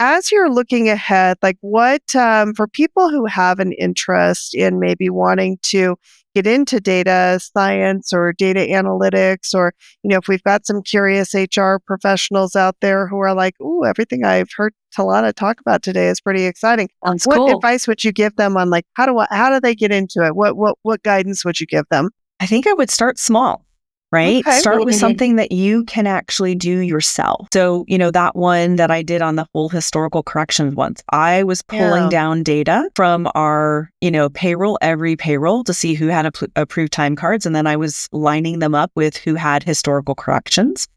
as you're looking ahead, like what, for people who have an interest in maybe wanting to get into data science or data analytics, or, if we've got some curious HR professionals out there who are like, ooh, everything I've heard Talana talk about today is pretty exciting. Sounds What cool. advice would you give them on like, how do they get into it? What guidance would you give them? I think I would start small, right? Okay. Start with something that you can actually do yourself. So, that one that I did on the whole historical corrections once, I was pulling down data from our, every payroll to see who had approved time cards. And then I was lining them up with who had historical corrections.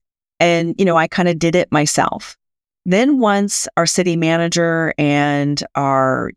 And, I kind of did it myself. Then once our city manager and our,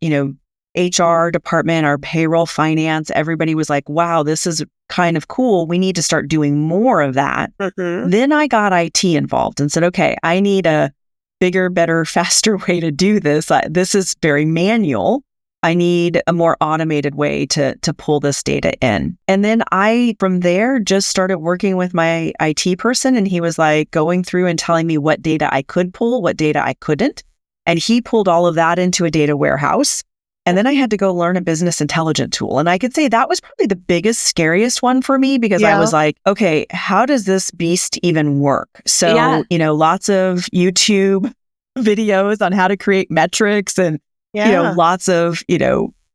HR department, our payroll, finance, everybody was like, wow, this is kind of cool. We need to start doing more of that. Mm-hmm. Then I got IT involved and said, okay, I need a bigger, better, faster way to do this. This is very manual. I need a more automated way to pull this data in. And then I, from there, just started working with my IT person. And he was like going through and telling me what data I could pull, what data I couldn't. And he pulled all of that into a data warehouse. And then I had to go learn a business intelligence tool. And I could say that was probably the biggest, scariest one for me because I was like, okay, how does this beast even work? So, lots of YouTube videos on how to create metrics and, lots of,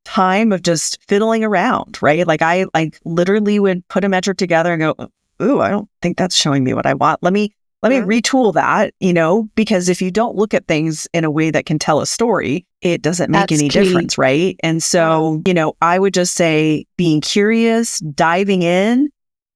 time of just fiddling around, right? Like I literally would put a metric together and go, ooh, I don't think that's showing me what I want. Let me retool that, because if you don't look at things in a way that can tell a story, it doesn't make any difference, right? And so, I would just say being curious, diving in,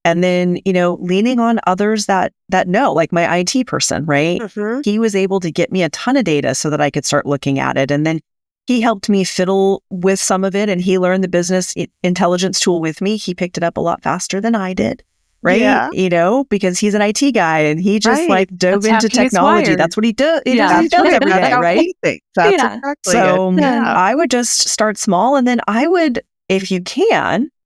and then, leaning on others that know, like my IT person, right? Mm-hmm. He was able to get me a ton of data so that I could start looking at it. And then he helped me fiddle with some of it, and he learned the business intelligence tool with me. He picked it up a lot faster than I did. Right. Yeah. Because he's an IT guy and he just dove That's into technology. That's what he does. He does every day, right? That's exactly so it. Yeah. I would just start small. And then I would, if you can,